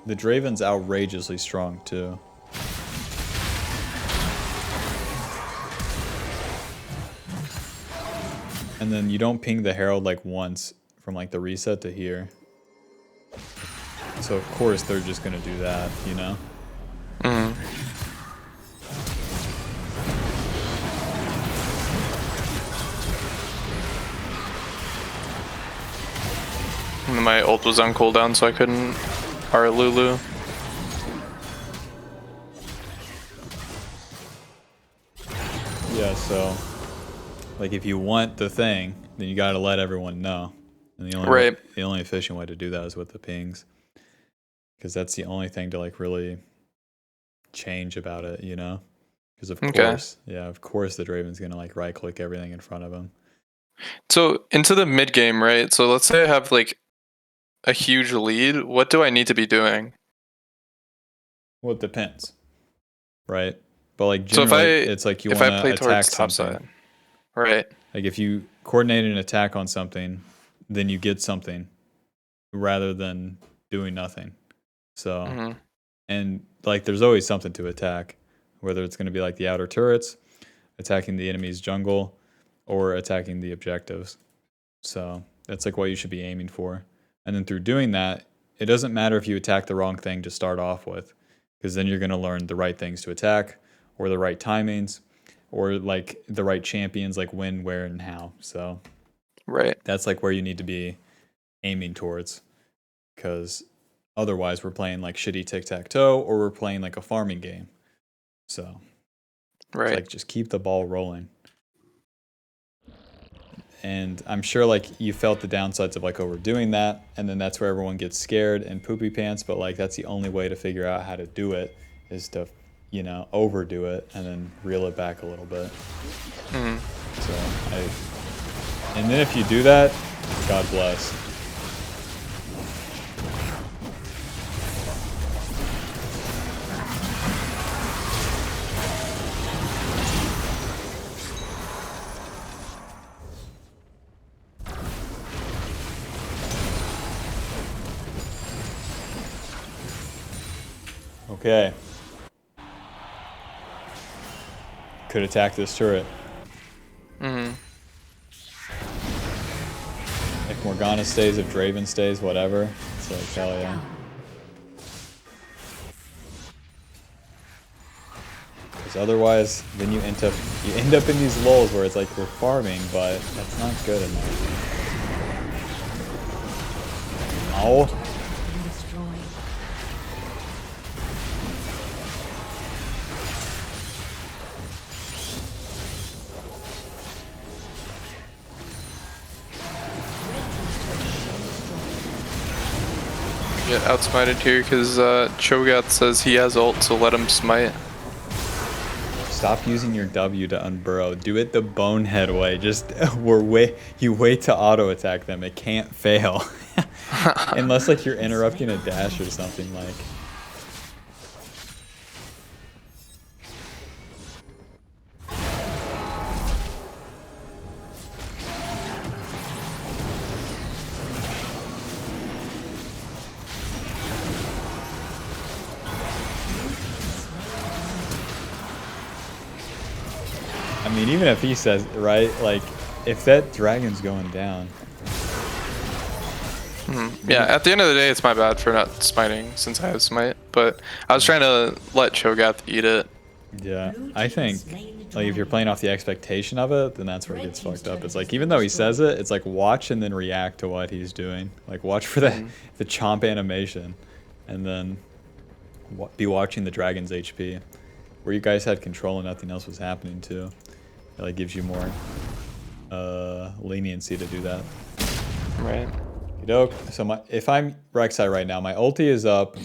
the Draven's outrageously strong too. And then you don't ping the Herald like once from like the reset to here. So of course they're just gonna do that, you know? Mm-hmm. And my ult was on cooldown, so I couldn't R Lulu. Yeah, so like if you want the thing, then you gotta let everyone know. And the only efficient way to do that is with the pings. Because that's the only thing to like really change about it, you know? Because of course, yeah, of course the Draven's gonna like right click everything in front of him. So into the mid game, right? So let's say I have like a huge lead. What do I need to be doing? Well, it depends, right? But like generally, it's like you want to attack something. Side. Right. Like if you coordinate an attack on something, then you get something rather than doing nothing. So, and like there's always something to attack, whether it's going to be like the outer turrets, attacking the enemy's jungle, or attacking the objectives. So that's like what you should be aiming for. And then through doing that, it doesn't matter if you attack the wrong thing to start off with, because then you're going to learn the right things to attack, or the right timings, or like the right champions, like when, where, and how. So that's like where you need to be aiming towards, because otherwise we're playing like shitty tic-tac-toe, or we're playing like a farming game. So it's like just keep the ball rolling. And I'm sure like you felt the downsides of like overdoing that, and then that's where everyone gets scared and poopy pants, but like that's the only way to figure out how to do it is to, you know, overdo it and then reel it back a little bit. So and then if you do that, God bless. Okay. Could attack this turret. If Morgana stays, if Draven stays, whatever. It's like, hell yeah. Because otherwise, then you end up in these lulls where it's like we're farming, but that's not good enough. Ow. Get outsmited here because Cho'Gath says he has ult, so let him smite. Stop using your W to unburrow. Do it the bonehead way. Just you wait to auto attack them. It can't fail. Unless like you're interrupting a dash or something like. I mean, even if he says it, right, like if that dragon's going down. Yeah, at the end of the day, it's my bad for not smiting since I have smite, but I was trying to let Cho'Gath eat it. Yeah, I think like if you're playing off the expectation of it, then that's where it gets fucked up. It's like even though he says it, it's like watch and then react to what he's doing. Like watch for the chomp animation, and then be watching the dragon's HP, where you guys had control and nothing else was happening too. It like gives you more leniency to do that. Right. Dope. So if I'm rek'sai right now, my ulti is up.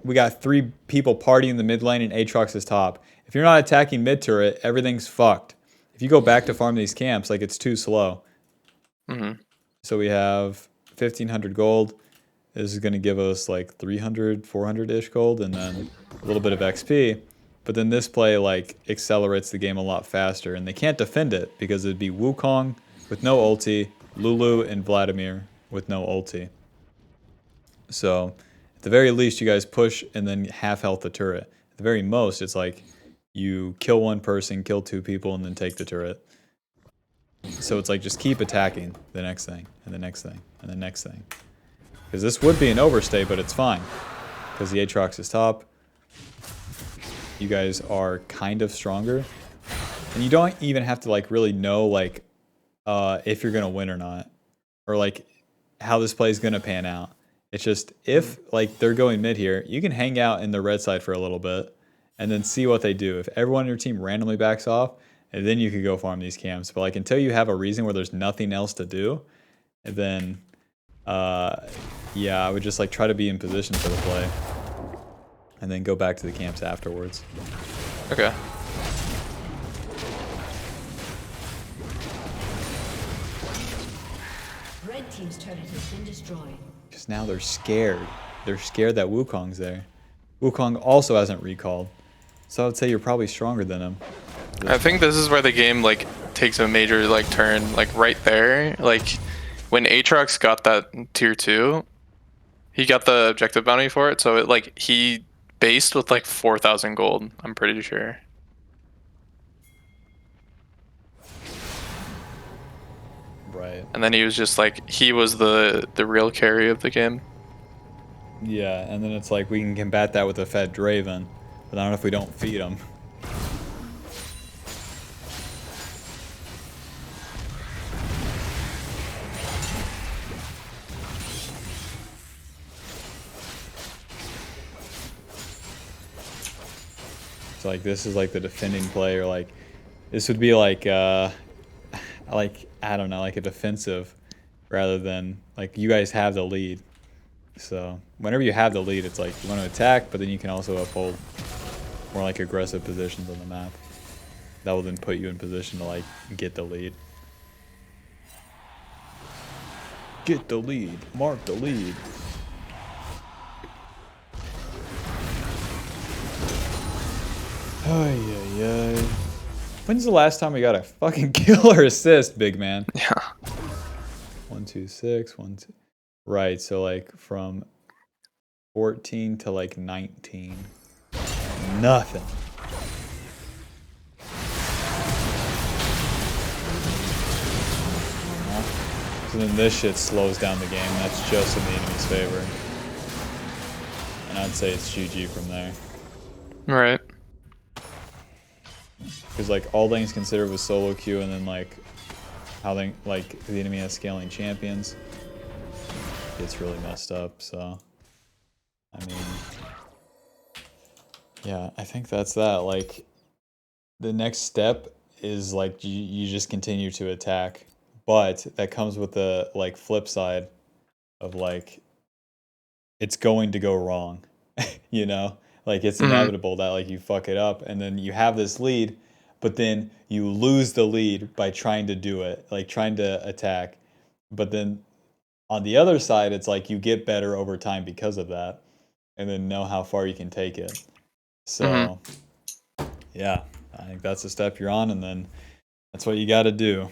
We got 3 people partying the mid lane and Aatrox is top. If you're not attacking mid turret, everything's fucked. If you go back to farm these camps, like it's too slow. So we have 1,500 gold. This is going to give us like 300, 400-ish gold, and then a little bit of XP. But then this play like accelerates the game a lot faster, and they can't defend it because it'd be Wukong with no ulti, Lulu and Vladimir with no ulti. So at the very least, you guys push and then half health the turret. At the very most, it's like you kill 1 person, kill 2 people, and then take the turret. So it's like just keep attacking the next thing, and the next thing, and the next thing. Because this would be an overstay, but it's fine. Because the Aatrox is top. You guys are kind of stronger. And you don't even have to like really know like if you're gonna win or not, or like how this play is gonna pan out. It's just if like they're going mid here, you can hang out in the red side for a little bit, and then see what they do. If everyone on your team randomly backs off, and then you could go farm these camps. But like until you have a reason where there's nothing else to do, and then yeah, I would just like try to be in position for the play, and then go back to the camps afterwards. Okay. Red team's turret has been destroyed. Because now they're scared. They're scared that Wukong's there. Wukong also hasn't recalled. So I would say you're probably stronger than him. I think this is where the game like takes a major like turn, like right there. Like when Aatrox got that tier 2, he got the objective bounty for it, so it like he based with like 4,000 gold, I'm pretty sure. Right. And then he was just like he was the real carry of the game. Yeah, and then it's like we can combat that with a fed Draven, but I don't know if we don't feed him. So like this is like the defending play, or like this would be like I don't know, like a defensive rather than like you guys have the lead. So whenever you have the lead, it's like you want to attack, but then you can also uphold more like aggressive positions on the map. That will then put you in position to like get the lead. Get the lead. Mark the lead. Ay, ay, ay. When's the last time we got a fucking kill or assist, big man? Yeah. 1, 2, 6, 1, 2. Right, so like from 14 to like 19. Nothing. So then this shit slows down the game. That's just in the enemy's favor. And I'd say it's GG from there. Right. Because like all things considered with solo queue, and then like how they like the enemy has scaling champions, it's really messed up. So I mean, yeah, I think that's that. Like the next step is like you just continue to attack, but that comes with the like flip side of like it's going to go wrong. You know, like it's inevitable that like you fuck it up, and then you have this lead, but then you lose the lead by trying to do it, like trying to attack. But then on the other side, it's like you get better over time because of that, and then know how far you can take it. So yeah, I think that's the step you're on, and then that's what you got to do.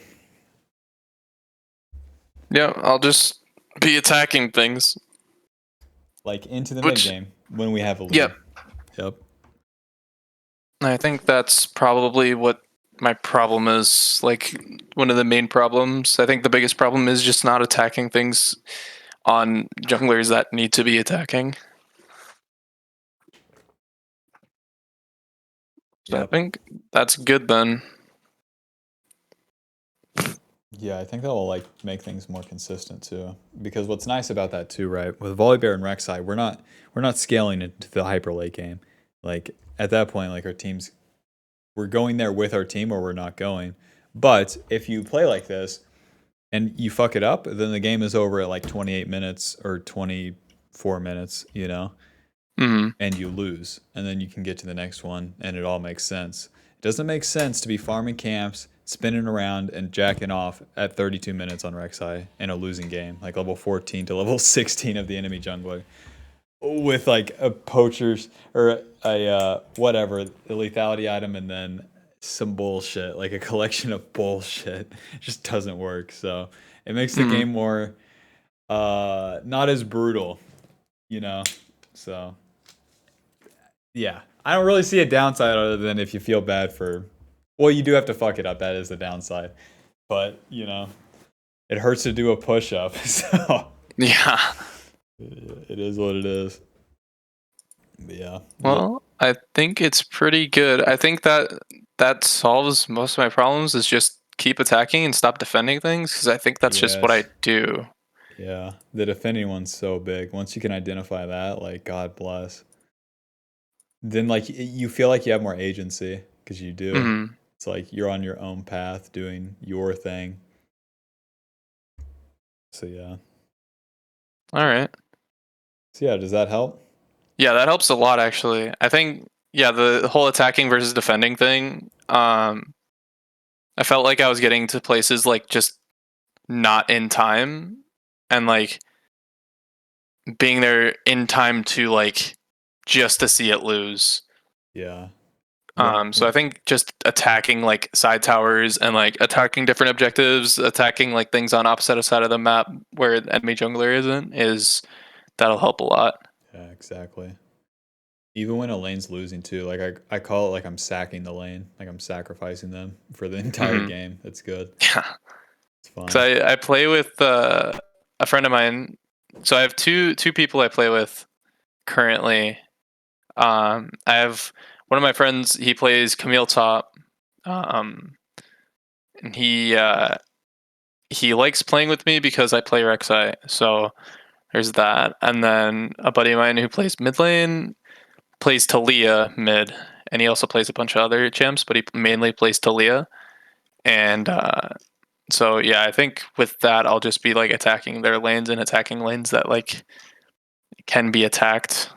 Yeah, I'll just be attacking things. Like into the mid game when we have a lead. Yep. Yep. I think that's probably what my problem is. Like one of the main problems. I think the biggest problem is just not attacking things on junglers that need to be attacking. So I think that's good then. Yeah, I think that will like make things more consistent too. Because what's nice about that too, right? With VOLIBEAR and rek'sai, we're not scaling it to the hyper late game. Like at that point, like our teams, we're going there with our team or we're not going. But if you play like this and you fuck it up, then the game is over at like 28 minutes or 24 minutes, you know, and you lose. And then you can get to the next one and it all makes sense. It doesn't make sense to be farming camps, spinning around, and jacking off at 32 minutes on rek'sai in a losing game, like level 14 to level 16 of the enemy jungler, with like a poacher's or a whatever, the lethality item, and then some bullshit, like a collection of bullshit. It just doesn't work. So it makes the game more not as brutal, you know? So yeah, I don't really see a downside other than if you feel bad for, well, you do have to fuck it up. That is the downside. But, you know, it hurts to do a push-up. So Yeah. it is what it is. But yeah. Well, I think it's pretty good. I think that solves most of my problems is just keep attacking and stop defending things because I think that's just what I Yes. do. Yeah, the defending one's so big. Once you can identify that, like, God bless. Then, like, you feel like you have more agency because you do. Mhm. It's like you're on your own path doing your thing. So yeah. All right. So yeah, does that help? Yeah, that helps a lot actually. I think the whole attacking versus defending thing, I felt like I was getting to places like just not in time and like being there in time to like just to see it lose. Yeah. So I think just attacking like side towers and like attacking different objectives, attacking like things on opposite side of the map where the enemy jungler isn't, is that'll help a lot. Yeah, exactly. Even when a lane's losing too, like I call it like I'm sacking the lane, like I'm sacrificing them for the entire game. That's good. Yeah. It's fun. So I play with a friend of mine. So I have two people I play with currently. I have one of my friends. He plays Camille Top, and he likes playing with me because I play rek'sai. So there's that. And then a buddy of mine who plays mid lane plays Talia mid, and he also plays a bunch of other champs, but he mainly plays Talia. And so yeah, I think with that I'll just be like attacking their lanes and attacking lanes that like can be attacked.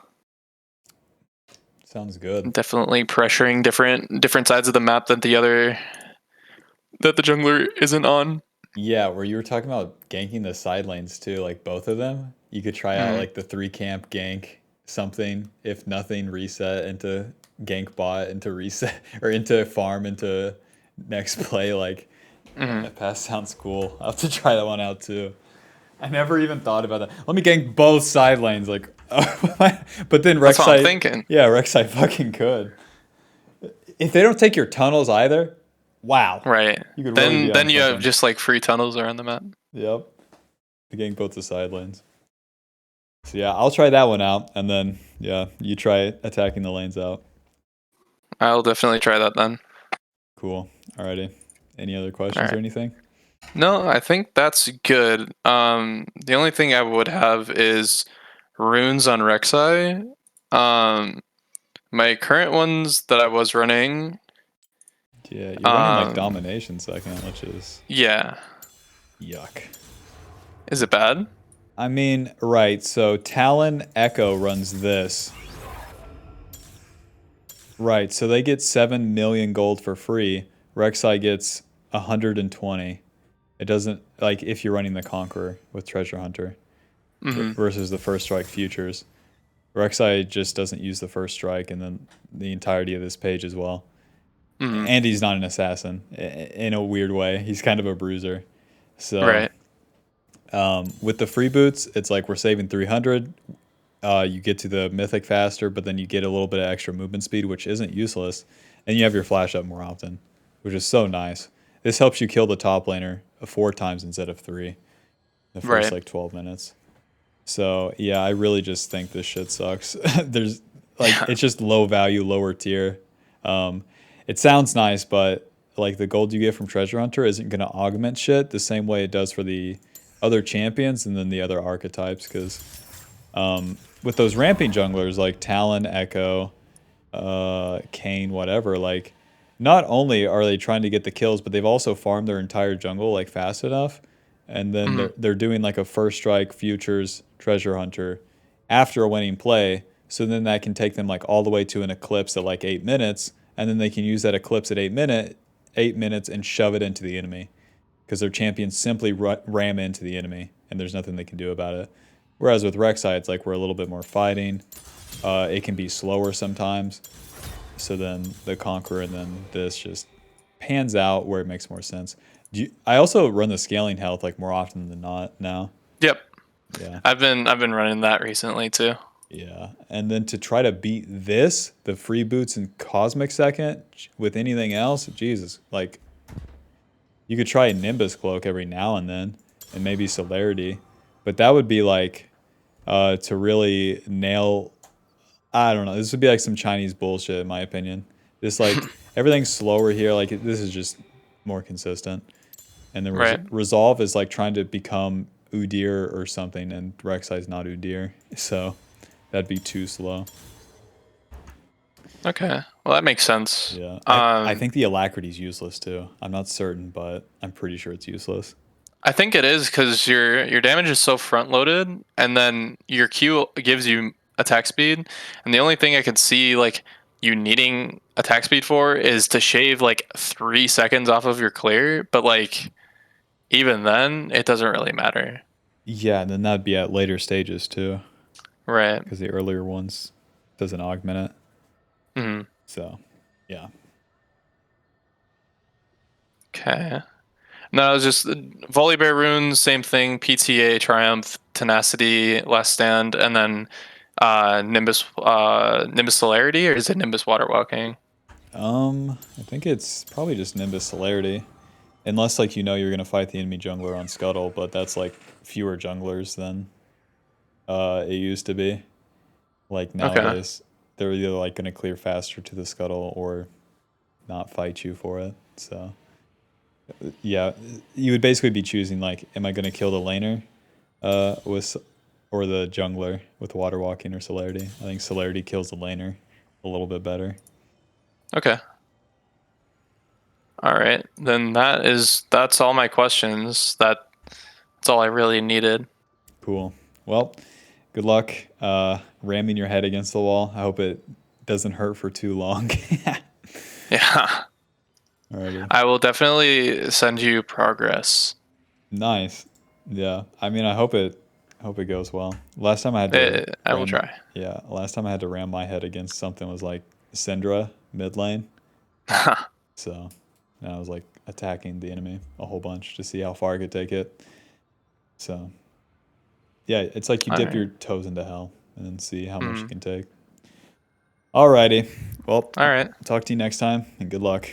Sounds good. Definitely pressuring different sides of the map that the jungler isn't on. Yeah, where you were talking about ganking the side lanes too, like both of them. You could try out like the 3 camp gank something, if nothing, reset into gank bot into reset or into farm into next play. Like that pass sounds cool. I'll have to try that one out too. I never even thought about that. Let me gank both side lanes, like, but then That's what I'm rek'sai, thinking. yeah, rek'sai fucking could. If they don't take your tunnels either, wow. Right. You could really be Then on you have something. just like free tunnels around the map. Yep. Gank both the side lanes. So yeah, I'll try that one out, and then yeah, you try attacking the lanes out. I'll definitely try that then. Cool. Alrighty. Any other questions Alright. or anything? No, I think that's good. The only thing I would have is runes on rek'sai. My current ones that I was running. Yeah, you're running like domination second, which is Yeah. yuck. Is it bad? I mean, right, so Talon Echo runs this. Right, so they get 7 million gold for free. rek'sai gets 120. It doesn't, like, if you're running the Conqueror with Treasure Hunter versus the First Strike Futures. rek'sai just doesn't use the First Strike and then the entirety of this page as well. And he's not an assassin in a weird way. He's kind of a bruiser. So Right. with the free boots, it's like we're saving 300. You get to the mythic faster, but then you get a little bit of extra movement speed, which isn't useless. And you have your flash up more often, which is so nice. This helps you kill the top laner 4 times instead of 3 the first Right. like 12 minutes. So yeah, I really just think this shit sucks. There's like it's just low value, lower tier. It sounds nice, but like the gold you get from Treasure Hunter isn't gonna augment shit the same way it does for the other champions and then the other archetypes. Because with those ramping junglers like Talon, Echo, Kane, whatever, like not only are they trying to get the kills, but they've also farmed their entire jungle like fast enough, and then they're doing like a first strike futures treasure hunter after a winning play. So then that can take them like all the way to an eclipse at like 8 minutes, and then they can use that eclipse at 8 minutes and shove it into the enemy because their champions simply ram into the enemy, and there's nothing they can do about it. Whereas with rek'sai, it's like we're a little bit more fighting. It can be slower sometimes. So then the Conqueror and then this just pans out where it makes more sense. I also run the scaling health like more often than not now. Yep. Yeah. I've been running that recently too. Yeah. And then to try to beat this, the free boots and Cosmic Second with anything else, Jesus. Like, you could try a Nimbus Cloak every now and then and maybe Celerity. But that would be like to really nail... I don't know. This would be like some Chinese bullshit, in my opinion. Just like everything's slower here. Like this is just more consistent. And then Right. Resolve is like trying to become Udyr or something, and rek'sai is not Udyr, so that'd be too slow. Okay. Well, that makes sense. Yeah, I think the alacrity is useless too. I'm not certain, but I'm pretty sure it's useless. I think it is because your damage is so front loaded, and then your Q gives you attack speed, and the only thing I could see like you needing attack speed for is to shave like 3 seconds off of your clear, but like even then it doesn't really matter. Yeah, and then that'd be at later stages too, Right. because the earlier ones doesn't augment it. Hmm. So, yeah. Okay. No, it was just VOLIBEAR runes, same thing. PTA, Triumph, Tenacity, Last Stand, and then Nimbus Celerity, or is it Nimbus Waterwalking? I think it's probably just Nimbus Celerity. Unless like you're gonna fight the enemy jungler on Scuttle, but that's like fewer junglers than it used to be. Like nowadays, they're either like gonna clear faster to the Scuttle or not fight you for it. So yeah, you would basically be choosing like, am I gonna kill the laner with or the jungler with Water Walking or Celerity? I think Celerity kills the laner a little bit better. Okay. All right. Then that's all my questions. That's all I really needed. Cool. Well, good luck ramming your head against the wall. I hope it doesn't hurt for too long. Yeah. Alrighty. I will definitely send you progress. Nice. Yeah. I mean, I hope it goes well. Last time I had to I will try. Yeah, last time I had to ram my head against something was like Syndra mid lane. So, and I was like attacking the enemy a whole bunch to see how far I could take it. So, yeah, it's like you dip your toes into hell and then see how much you can take. Alrighty. Well, All right. talk to you next time and good luck.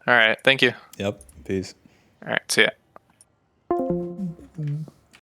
All right. Thank you. Yep. Peace. All right. See ya.